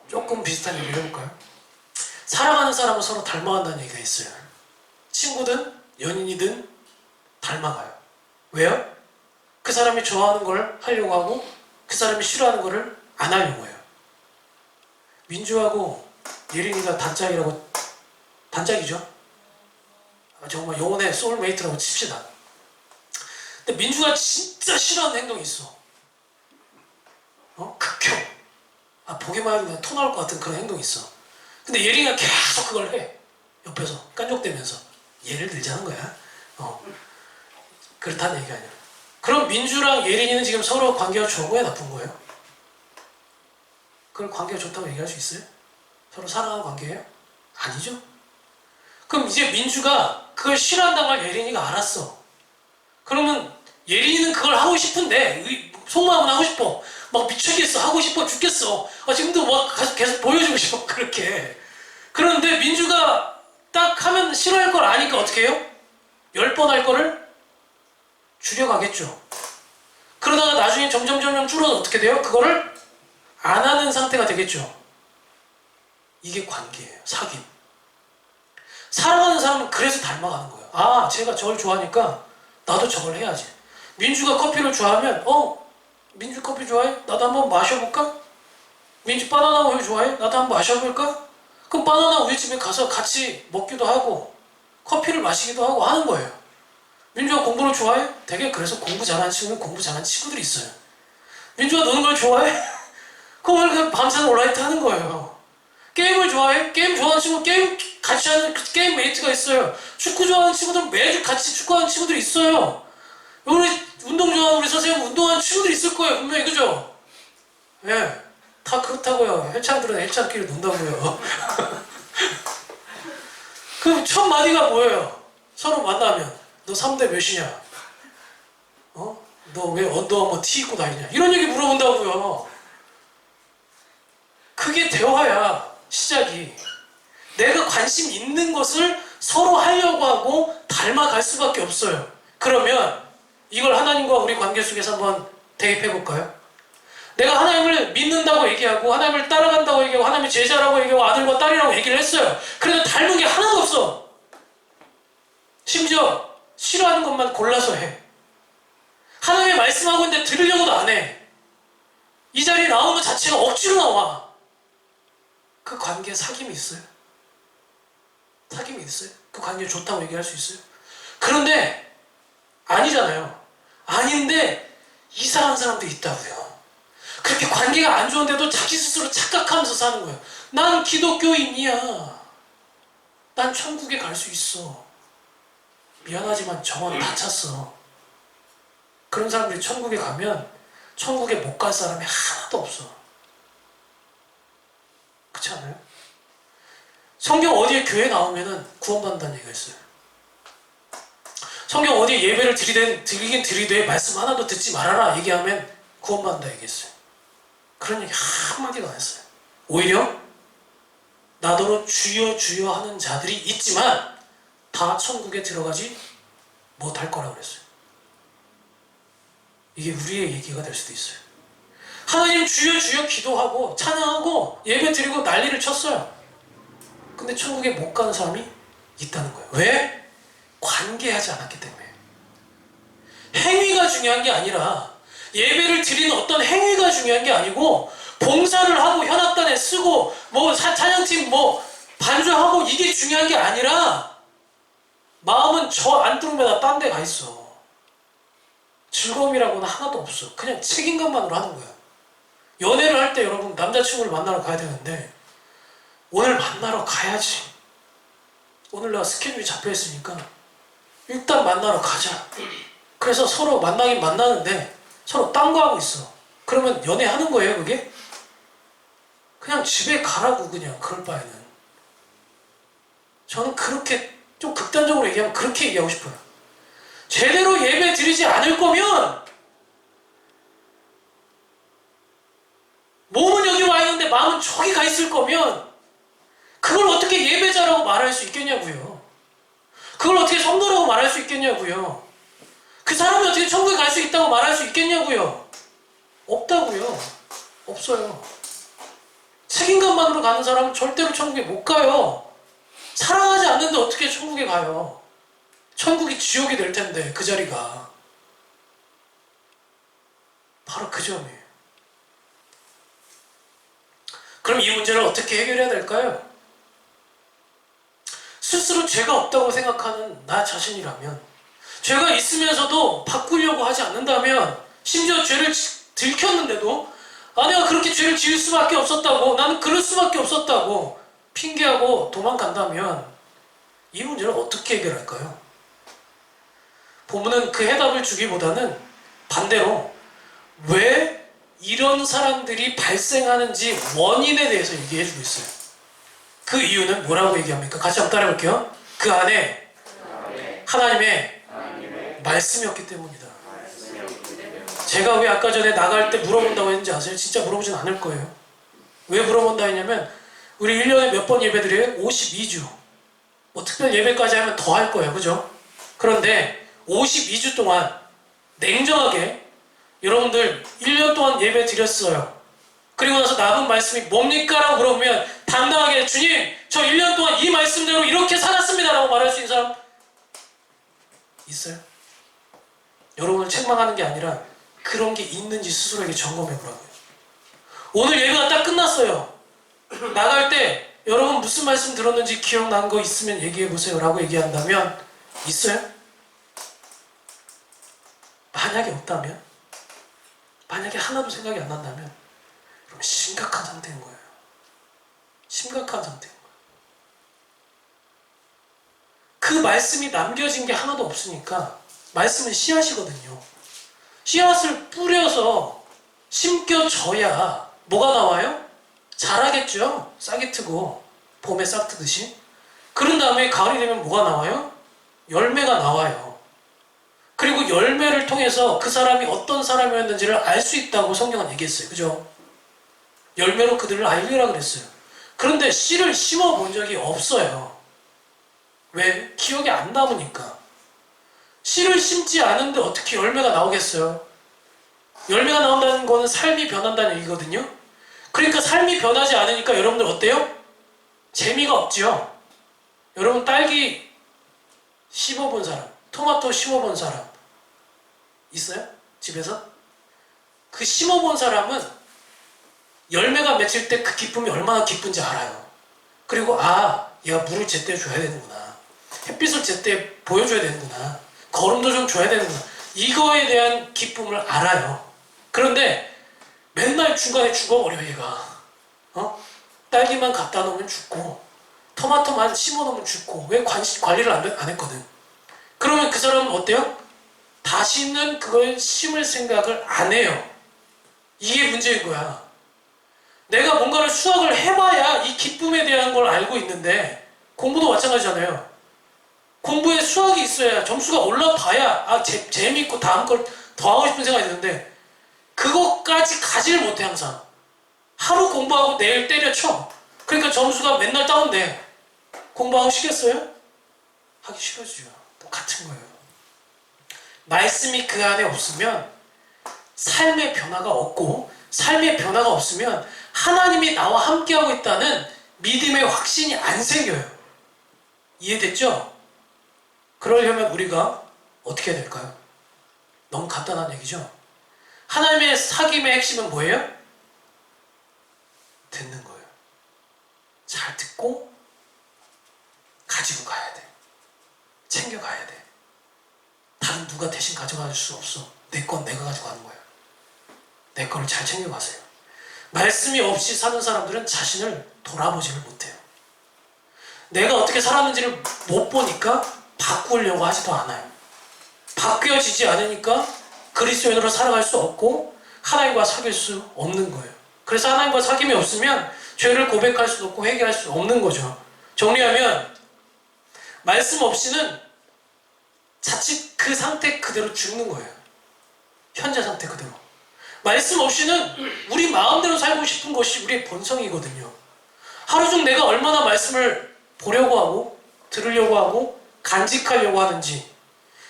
조금 비슷한 얘기를 해볼까요? 사랑하는 사람은 서로 닮아간다는 얘기가 있어요. 친구든 연인이든 닮아가요. 왜요? 그 사람이 좋아하는 걸 하려고 하고 그 사람이 싫어하는 거를 안 하려고 해요. 민주하고 예린이가 단짝이죠? 정말 영혼의 소울메이트라고 칩시다. 근데 민주가 진짜 싫어하는 행동이 있어. 극혐. 보기만 해도 그냥 토 나올 것 같은 그런 행동이 있어. 근데 예린이가 계속 그걸 해. 옆에서 깐족대면서. 예를 들자는 거야. 그렇다는 얘기가 아니라. 그럼 민주랑 예린이는 지금 서로 관계가 좋은 거야, 나쁜 거예요? 그걸 관계가 좋다고 얘기할 수 있어요? 서로 사랑하는 관계예요? 아니죠? 그럼 이제 민주가 그걸 싫어한다는 걸 예린이가 알았어. 그러면 예린이는 그걸 하고 싶은데, 속마음은 하고 싶어. 막 미치겠어. 하고 싶어 죽겠어. 지금도 막 계속 보여주고 싶어. 그렇게. 그런데 민주가 딱 하면 싫어할 걸 아니까 어떻게 해요? 10번 할 거를 줄여가겠죠. 그러다가 나중에 점점 줄어서 어떻게 돼요? 그거를 안 하는 상태가 되겠죠. 이게 관계예요. 사귐. 사랑하는 사람은 그래서 닮아가는 거예요. 쟤가 저걸 좋아하니까 나도 저걸 해야지. 민주가 커피를 좋아하면 민주 커피 좋아해? 나도 한번 마셔볼까? 민주 바나나 우유 좋아해? 나도 한번 마셔볼까? 그럼 바나나 우유집에 가서 같이 먹기도 하고 커피를 마시기도 하고 하는 거예요. 민주가 공부를 좋아해? 되게 그래서 공부 잘하는 친구는 공부 잘하는 친구들이 있어요. 민주가 노는 걸 좋아해? 그럼 그냥 밤새서 온라이트 하는 거예요. 게임을 좋아해? 게임 좋아하는 친구 게임 같이 하는 게임 메이트가 있어요. 축구 좋아하는 친구들 매주 같이 축구하는 친구들이 있어요. 우리 운동 좋아하는 우리 선생님 운동하는 친구들이 있을 거예요. 분명히. 그죠? 예. 다 그렇다고요. 헬창들은 헬창끼리 논다고요. 그럼 첫 마디가 뭐예요? 서로 만나면 너 3대 몇이냐? 너 왜 언더아머 티 입고 다니냐? 이런 얘기 물어본다고요. 그게 대화야. 시작이. 내가 관심 있는 것을 서로 하려고 하고 닮아갈 수밖에 없어요. 그러면 이걸 하나님과 우리 관계 속에서 한번 대입해 볼까요? 내가 하나님을 믿는다고 얘기하고 하나님을 따라간다고 얘기하고 하나님의 제자라고 얘기하고 아들과 딸이라고 얘기를 했어요. 그래도 닮은 게 하나도 없어. 심지어 싫어하는 것만 골라서 해. 하나님의 말씀하고 있는데 들으려고도 안 해. 이 자리에 나오는 것 자체가 억지로 나와. 그 관계에 사귐이 있어요? 사귐이 있어요? 그 관계 좋다고 얘기할 수 있어요? 그런데 아니잖아요. 아닌데 이상한 사람도 있다고요. 그렇게 관계가 안 좋은데도 자기 스스로 착각하면서 사는 거예요. 난 기독교인이야. 난 천국에 갈 수 있어. 미안하지만 정원 다 찼어. 그런 사람들이 천국에 가면 천국에 못 갈 사람이 하나도 없어. 그렇지 않아요? 성경 어디에 교회 나오면은 구원받는다는 얘기가 있어요. 성경 어디에 예배를 드리긴 드리되 말씀 하나도 듣지 말아라 얘기하면 구원받는다 얘기했어요. 그런 얘기 한마디도 안 했어요. 오히려 나더러 주여 주여 하는 자들이 있지만 다 천국에 들어가지 못할 거라고 그랬어요. 이게 우리의 얘기가 될 수도 있어요. 하나님 주여 주여 기도하고 찬양하고 예배 드리고 난리를 쳤어요. 근데 천국에 못 가는 사람이 있다는 거예요. 왜? 관계하지 않았기 때문에. 행위가 중요한 게 아니라, 예배를 드리는 어떤 행위가 중요한 게 아니고, 봉사를 하고 현악단에 쓰고 뭐 찬양팀 뭐 반주하고 이게 중요한 게 아니라, 마음은 저 안드로메다 딴 데 가 있어. 즐거움이라고는 하나도 없어. 그냥 책임감만으로 하는 거야. 연애를 할 때 여러분 남자친구를 만나러 가야 되는데 오늘 만나러 가야지. 오늘 내가 스케줄이 잡혀있으니까 일단 만나러 가자. 그래서 서로 만나긴 만나는데 서로 딴 거 하고 있어. 그러면 연애하는 거예요 그게? 그냥 집에 가라고. 그냥 그럴 바에는. 저는 그렇게 좀 극단적으로 얘기하면 그렇게 얘기하고 싶어요. 제대로 예배 드리지 않을 거면, 몸은 여기 와 있는데 마음은 저기 가 있을 거면 그걸 어떻게 예배자라고 말할 수 있겠냐고요. 그걸 어떻게 성도라고 말할 수 있겠냐고요. 그 사람이 어떻게 천국에 갈 수 있다고 말할 수 있겠냐고요. 없다고요. 없어요. 책임감만으로 가는 사람은 절대로 천국에 못 가요. 사랑하지 않는데 어떻게 천국에 가요. 천국이 지옥이 될 텐데 그 자리가. 바로 그 점이에요. 그럼 이 문제를 어떻게 해결해야 될까요? 스스로 죄가 없다고 생각하는 나 자신이라면, 죄가 있으면서도 바꾸려고 하지 않는다면, 심지어 죄를 들켰는데도 내가 그렇게 죄를 지을 수밖에 없었다고, 나는 그럴 수밖에 없었다고 핑계하고 도망간다면 이 문제를 어떻게 해결할까요? 본문은 그 해답을 주기보다는 반대로 왜 이런 사람들이 발생하는지 원인에 대해서 얘기해주고 있어요. 그 이유는 뭐라고 얘기합니까? 같이 한번 따라해볼게요. 그 안에 하나님의 말씀이었기 때문이다. 제가 왜 아까 전에 나갈 때 물어본다고 했는지 아세요? 진짜 물어보진 않을 거예요. 왜 물어본다 했냐면, 우리 1년에 몇 번 예배 드려요? 52주. 뭐 특별 예배까지 하면 더 할 거예요. 그죠? 그런데 52주 동안 냉정하게 여러분들 1년 동안 예배 드렸어요. 그리고 나서 남은 말씀이 뭡니까? 라고 물어보면 당당하게, 주님 저 1년 동안 이 말씀대로 이렇게 살았습니다 라고 말할 수 있는 사람 있어요? 여러분을 책망하는 게 아니라 그런 게 있는지 스스로에게 점검해 보라고요. 오늘 예배가 딱 끝났어요. 나갈 때 여러분 무슨 말씀 들었는지 기억난 거 있으면 얘기해 보세요 라고 얘기한다면 있어요? 만약에 없다면, 만약에 하나도 생각이 안 난다면, 그럼 심각한 상태인 거예요. 심각한 상태인 거예요. 그 말씀이 남겨진 게 하나도 없으니까, 말씀은 씨앗이거든요. 씨앗을 뿌려서 심겨져야 뭐가 나와요? 자라겠죠. 싹이 트고 봄에 싹 트듯이. 그런 다음에 가을이 되면 뭐가 나와요? 열매가 나와요. 그리고 열매를 통해서 그 사람이 어떤 사람이었는지를 알 수 있다고 성경은 얘기했어요. 그죠? 열매로 그들을 알리라 그랬어요. 그런데 씨를 심어본 적이 없어요. 왜? 기억이 안 남으니까. 씨를 심지 않은데 어떻게 열매가 나오겠어요? 열매가 나온다는 거는 삶이 변한다는 얘기거든요. 그러니까 삶이 변하지 않으니까 여러분들 어때요? 재미가 없죠? 여러분 딸기 씹어본 사람, 토마토 심어본 사람 있어요? 집에서? 그 심어본 사람은 열매가 맺힐 때 그 기쁨이 얼마나 기쁜지 알아요. 그리고 얘가 물을 제때 줘야 되는구나, 햇빛을 제때 보여줘야 되는구나, 거름도 좀 줘야 되는구나, 이거에 대한 기쁨을 알아요. 그런데 맨날 중간에 죽어버려 얘가. 딸기만 갖다 놓으면 죽고 토마토만 심어놓으면 죽고. 왜 관리를 안 했거든. 그러면 그 사람은 어때요? 다시는 그걸 심을 생각을 안 해요. 이게 문제인 거야. 내가 뭔가를 수학을 해봐야 이 기쁨에 대한 걸 알고 있는데, 공부도 마찬가지잖아요. 공부에 수학이 있어야, 점수가 올라봐야 재미있고 다음 걸 더 하고 싶은 생각이 드는데, 그것까지 가지를 못해. 항상 하루 공부하고 내일 때려쳐. 그러니까 점수가 맨날 다운돼. 공부하고 싶겠어요? 하기 싫어지요. 똑같은 거예요. 말씀이 그 안에 없으면 삶의 변화가 없고, 삶의 변화가 없으면 하나님이 나와 함께하고 있다는 믿음의 확신이 안 생겨요. 이해됐죠? 그러려면 우리가 어떻게 해야 될까요? 너무 간단한 얘기죠? 하나님의 사귐의 핵심은 뭐예요? 듣는 거예요. 잘 듣고 가지고 가야 돼. 챙겨가야 돼. 다른 누가 대신 가져갈 수 없어. 내 건 내가 가져가는 거예요. 내 거를 잘 챙겨가세요. 말씀이 없이 사는 사람들은 자신을 돌아보지를 못해요. 내가 어떻게 살았는지를 못 보니까 바꾸려고 하지도 않아요. 바뀌어지지 않으니까 그리스도인으로 살아갈 수 없고 하나님과 사귈 수 없는 거예요. 그래서 하나님과 사귐이 없으면 죄를 고백할 수도 없고 회개할 수 없는 거죠. 정리하면 말씀 없이는 자칫 그 상태 그대로 죽는 거예요. 현재 상태 그대로. 말씀 없이는 우리 마음대로 살고 싶은 것이 우리의 본성이거든요. 하루 중 내가 얼마나 말씀을 보려고 하고 들으려고 하고 간직하려고 하는지,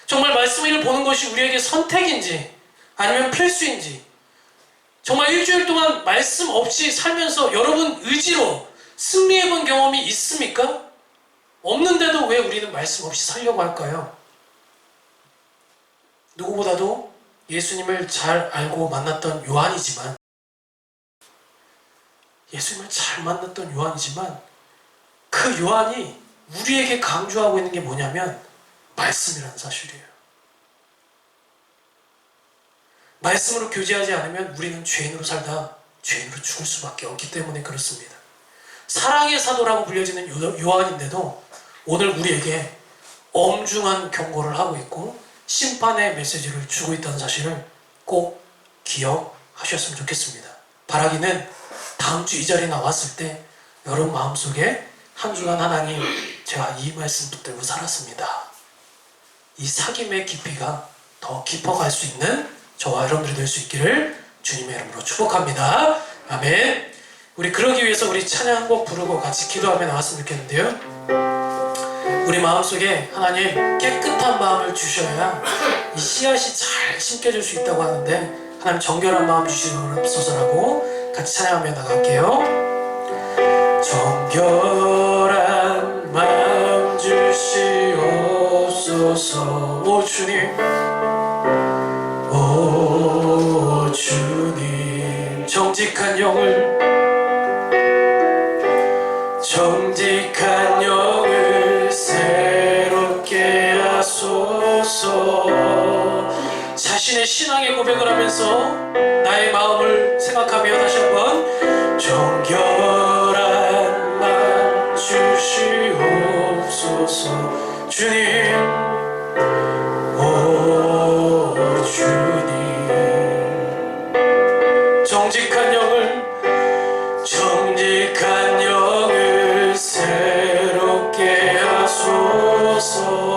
정말 말씀을 보는 것이 우리에게 선택인지 아니면 필수인지, 정말 일주일 동안 말씀 없이 살면서 여러분 의지로 승리해본 경험이 있습니까? 없는데도 왜 우리는 말씀 없이 살려고 할까요? 누구보다도 예수님을 잘 알고 만났던 요한이지만, 예수님을 잘 만났던 요한이지만 그 요한이 우리에게 강조하고 있는 게 뭐냐면 말씀이라는 사실이에요. 말씀으로 교제하지 않으면 우리는 죄인으로 살다 죄인으로 죽을 수밖에 없기 때문에 그렇습니다. 사랑의 사도라고 불려지는 요한인데도 오늘 우리에게 엄중한 경고를 하고 있고 심판의 메시지를 주고 있다는 사실을 꼭 기억하셨으면 좋겠습니다. 바라기는 다음 주 이 자리에 나왔을 때 여러분 마음속에 한 주간 하나님, 제가 이 말씀 붙들고 살았습니다. 이 사귐의 깊이가 더 깊어갈 수 있는 저와 여러분들이 될 수 있기를 주님의 이름으로 축복합니다. 아멘. 우리 그러기 위해서 우리 찬양 한 곡 부르고 같이 기도하며 나왔으면 좋겠는데요. 우리 마음속에 하나님 깨끗한 마음을 주셔야 이 씨앗이 잘 심겨질 수 있다고 하는데, 하나님 정결한 마음 주시옵소서라고 같이 찬양하며 나갈게요. 정결한 마음 주시옵소서. 오 주님, 오 주님, 정직한 영을 새롭게 하소서. 자신의 신앙의 고백을 하면서 나의 마음을 생각하며 다시 한번 정결한 마음 주시옵소서. 주님, 오 주님, 정직한 영을 새롭게 하소서.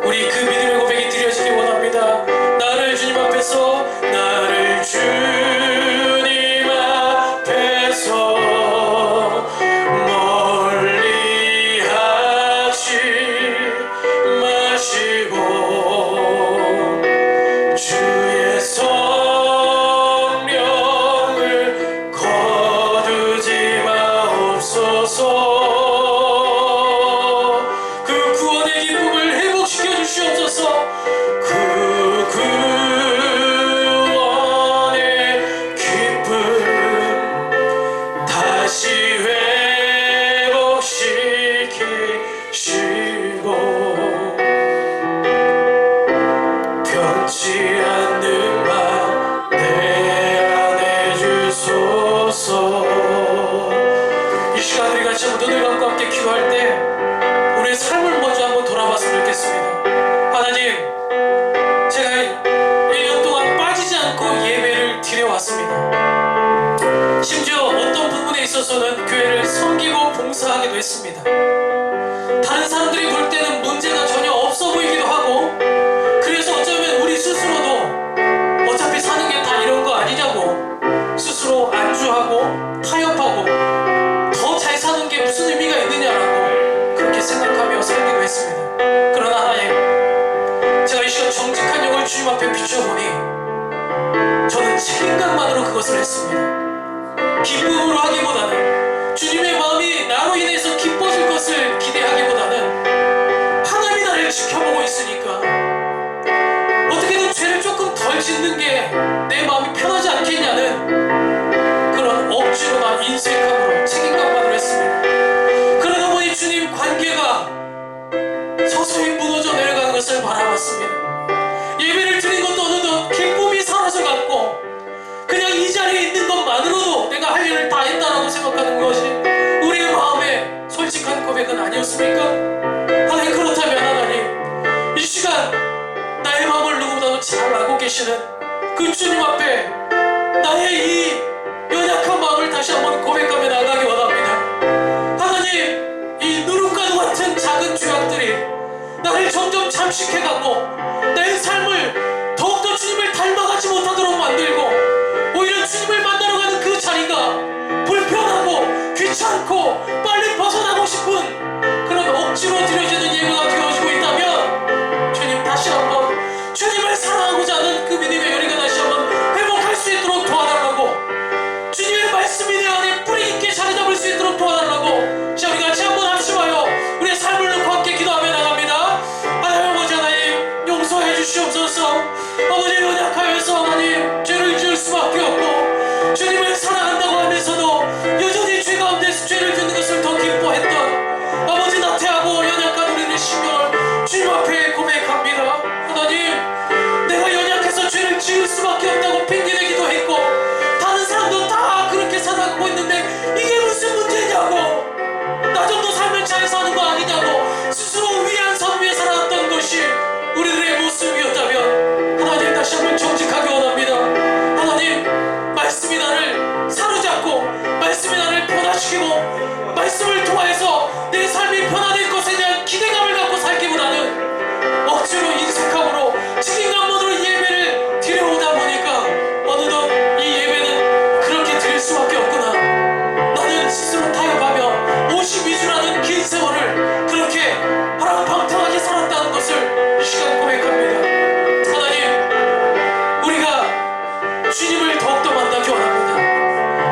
우리 그 믿음의 고백이 드려지기 원합니다. 나를 주님 앞에서 멀리 하지 마시고 주의 성령 왔습니다. 심지어 어떤 부분에 있어서는 교회를 섬기고 봉사하기도 했습니다. 다른 사람들이 볼 때는 문제가 전혀 없어 보이기도 하고, 그래서 어쩌면 우리 스스로도 어차피 사는 게 다 이런 거 아니냐고 스스로 안주하고 타협하고 더 잘 사는 게 무슨 의미가 있느냐라고 그렇게 생각하며 살기도 했습니다. 그러나 하나님, 제가 이 시간 정직한 영을 주님 앞에 비춰보니 저는 책임감만으로 그것을 했습니다. 기쁨으로 하기보다는, 주님의 마음이 나로 인해서 기뻐질 것을 기대하기보다는 하나님이 나를 지켜보고 있으니까 어떻게든 죄를 조금 덜 짓는 게 내 마음이 편하지 않겠냐는 그런 억지로나 인색함으로 책임감만으로 했습니다. 그러다 보니 주님, 관계가 서서히 무너져 내려가는 것을 바라봤습니다. 예배를 드린 것도 어느덧 기쁨이 사라져갔고, 그냥 이 자리에 있는 것만으로도 내가 할 일을 다 했다라고 생각하는 것이 우리의 마음의 솔직한 고백은 아니었습니까? 하나님, 그렇다면 하나님, 이 시간 나의 마음을 누구보다도 잘 알고 계시는 그 주님 앞에 나의 이 연약한 마음을 다시 한번 고백하며 나가기 원합니다. 하나님, 이 누룩과도 같은 작은 죄악들이 나를 점점 잠식해가고 내 삶을 더욱더 주님을 닮아가지 못하도록 만들고, 오히려 주님을 만나러 가는 그 자리가 불편하고 귀찮고 빨리 벗어나고 싶은 그런 억지로 드려지는 예배가 되어지고 있다면, 주님, 다시 한번 주님을 사랑하고자 하는 그 믿음의 열의가 다시 한번 회복할 수 있도록 도와달라고, 주님의 말씀이 내 안에 뿌리 있게 자리 잡을 수 있도록 도와달라고, 자, 우리 같이 한번 합심하여 우리의 삶을 놓고 함께 기도하며 나갑니다. 하나님 아버지, 하나님 용서해 주시옵소서. 아버지, 연약하여서 하나님 죄를 지을 수밖에 없고, 주님을 사랑한다고 하면서도 여전히 죄 가운데서 죄를 짓는 것을 더 기뻐했던 아버지, 나태하고 연약한 우리의 심령을 주님 앞에 고백합니다. 하나님, 내가 연약해서 죄를 지을 수밖에 없다고 핑계대기도 했고, 다른 사람도 다 그렇게 살아가고 있는데 이게 무슨 문제냐고, 나 정도 살면 잘 사는 거 아니냐고 스스로 위안 삼위에 살아왔던 것이 우리들의 모습이었다면, 하나님, 다시 한번 정직하게 원합니다. 하나님, 말씀이 나를 사로잡고 말씀이 나를 변화시키고 말씀을 통하여서 내 삶이 변화될 것에 대한 기대감을 갖고 살기보다는 억지로 인색함으로 책임감으로 예배를 드려오다 보니까 어느덧 이 예배는 그렇게 드릴 수밖에 없구나, 나는 스스로 타협하며 52주라는 긴 세월을 그렇게 하랑방탕하게 살았다는 것을 이 시간 고백합니다. 하나님, 우리가 주님을 더욱더 만나기 원합니다.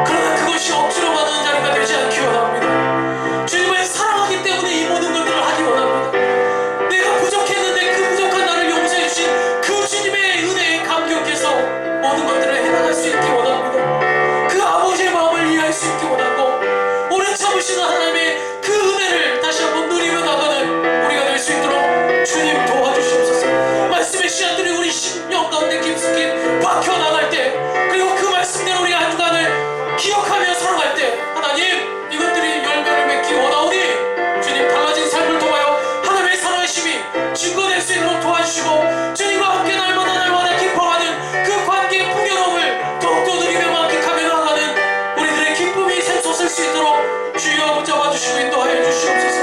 그러나 그것이 억지로 만나는 자리가 되지 않기 원합니다. 주님을 사랑하기 때문에 이 모든 것들을 하기 원합니다. 내가 부족했는데 그 부족한 나를 용서해 주신 그 주님의 은혜에 감격해서 모든 것들을 해나갈 수 있기 원합니다. 그 아버지의 마음을 이해할 수 있기 원하고, 오래 참으시는 하나님의 그 은혜를 다시 한번 누리며 나가는 우리가 될 수 있도록 주님 도와주시옵소서. 말씀의 씨앗들이 우리 심령 가운데 깊숙이 박혀 나갈 때, 그리고 그 말씀대로 우리가 한 주간을 기억하며 살아갈 때, 하나님, 이것들이 열매를 맺기 원하오니 주님, 달라진 삶을 통하여 하나님의 살아계심이 증거될 수 있도록 도와주시고, 주님과 함께 날마다 기뻐하는 그 관계의 풍요로움을 더욱더 누리며 만끽하며 나아가는 우리들의 기쁨이 샘솟을 수 있도록 주여 붙잡아 주시고 인도하여 주시옵소서.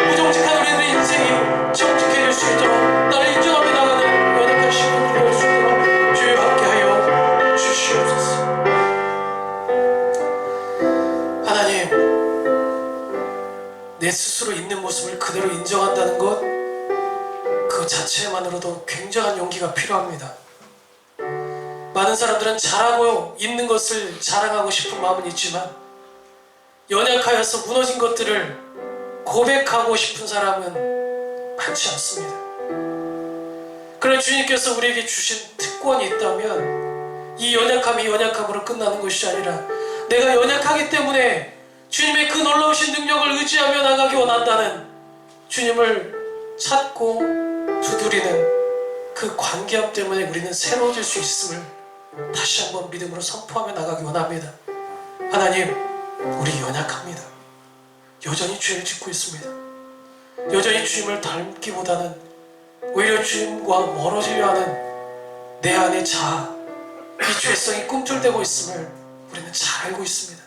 무정직한 우리들의 인생이 정직해질 수 있도록, 나를 인정하며 나가는 연약한 시간이 될 수 있도록 주여 함께하여 주시옵소서. 하나님, 내 스스로 있는 모습을 그대로 인정한다는 것, 그 자체만으로도 굉장한 용기가 필요합니다. 많은 사람들은 잘하고 있는 것을 자랑하고 싶은 마음은 있지만, 연약하여서 무너진 것들을 고백하고 싶은 사람은 많지 않습니다. 그런 주님께서 우리에게 주신 특권이 있다면, 이 연약함이 연약함으로 끝나는 것이 아니라 내가 연약하기 때문에 주님의 그 놀라우신 능력을 의지하며 나가기 원한다는, 주님을 찾고 두드리는 그 관계함 때문에 우리는 새로워질 수 있음을 다시 한번 믿음으로 선포하며 나가기 원합니다. 하나님, 우리 연약합니다. 여전히 죄를 짓고 있습니다. 여전히 주님을 닮기보다는 오히려 주님과 멀어지려 하는 내 안의 자아, 이 죄성이 꿈틀대고 있음을 우리는 잘 알고 있습니다.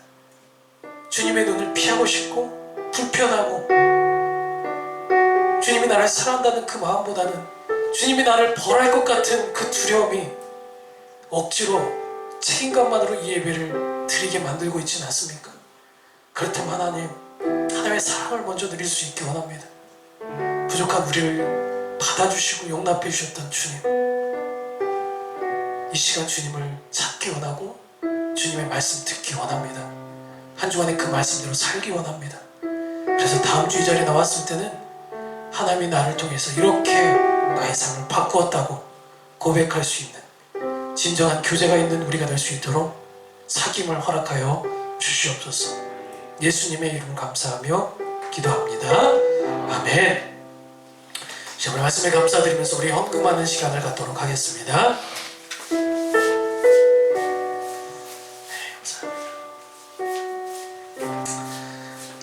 주님의 눈을 피하고 싶고 불편하고 주님이 나를 사랑한다는 그 마음보다는 주님이 나를 벌할 것 같은 그 두려움이 억지로 책임감만으로 이 예배를 드리게 만들고 있지는 않습니까? 그렇다면 하나님의 사랑을 먼저 누릴 수 있게 원합니다. 부족한 우리를 받아주시고 용납해 주셨던 주님, 이 시간 주님을 찾기 원하고 주님의 말씀 듣기 원합니다. 한 주간에 그 말씀대로 살기 원합니다. 그래서 다음 주 이 자리에 나왔을 때는 하나님이 나를 통해서 이렇게 나의 삶을 바꾸었다고 고백할 수 있는 진정한 교제가 있는 우리가 될 수 있도록 사귐을 허락하여 주시옵소서. 예수님의 이름 감사하며 기도합니다. 아멘. 자, 우리 말씀에 감사드리면서 우리 헌금하는 시간을 갖도록 하겠습니다.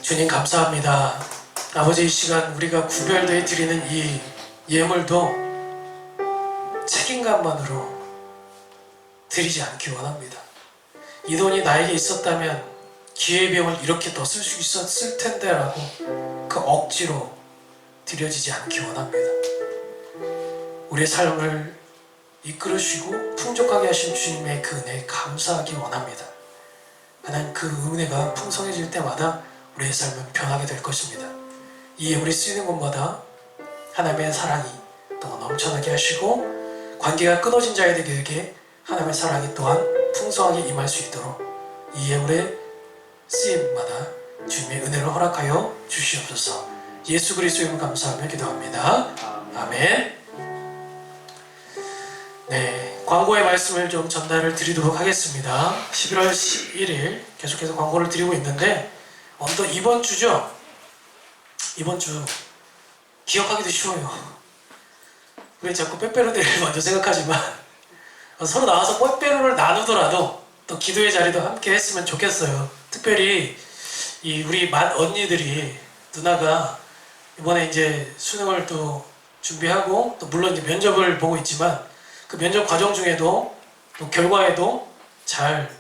주님 감사합니다. 아버지, 이 시간 우리가 구별되어 드리는 이 예물도 책임감만으로 드리지 않기 원합니다. 이 돈이 나에게 있었다면 기회비용을 이렇게 더 쓸 수 있었을 텐데 라고 그 억지로 드려지지 않기 원합니다. 우리의 삶을 이끌으시고 풍족하게 하신 주님의 그 은혜에 감사하기 원합니다. 하나님, 그 은혜가 풍성해질 때마다 우리의 삶은 변하게 될 것입니다. 이 예물이 쓰이는 곳마다 하나님의 사랑이 더 넘쳐나게 하시고 관계가 끊어진 자에게 하나님의 사랑이 또한 풍성하게 임할 수 있도록 이 예물의 쓰임마다 주님의 은혜를 허락하여 주시옵소서. 예수 그리스도의 이름을 감사하며 기도합니다. 아멘. 네, 광고의 말씀을 좀 전달을 드리도록 하겠습니다. 11월 11일 계속해서 광고를 드리고 있는데 또 이번 주죠? 이번 주 기억하기도 쉬워요. 왜 자꾸 빼빼로데이를 먼저 생각하지만 서로 나와서 빼빼로를 나누더라도 또 기도의 자리도 함께 했으면 좋겠어요. 특별히 이 우리 언니들이, 누나가 이번에 이제 수능을 또 준비하고 또 물론 이제 면접을 보고 있지만 그 면접 과정 중에도 또 결과에도 잘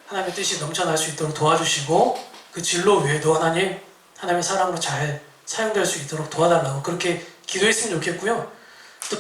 하나님의 뜻이 넘쳐날 수 있도록 도와주시고 그 진로 외에도 하나님의 사랑으로 잘 사용될 수 있도록 도와달라고 그렇게 기도했으면 좋겠고요. 또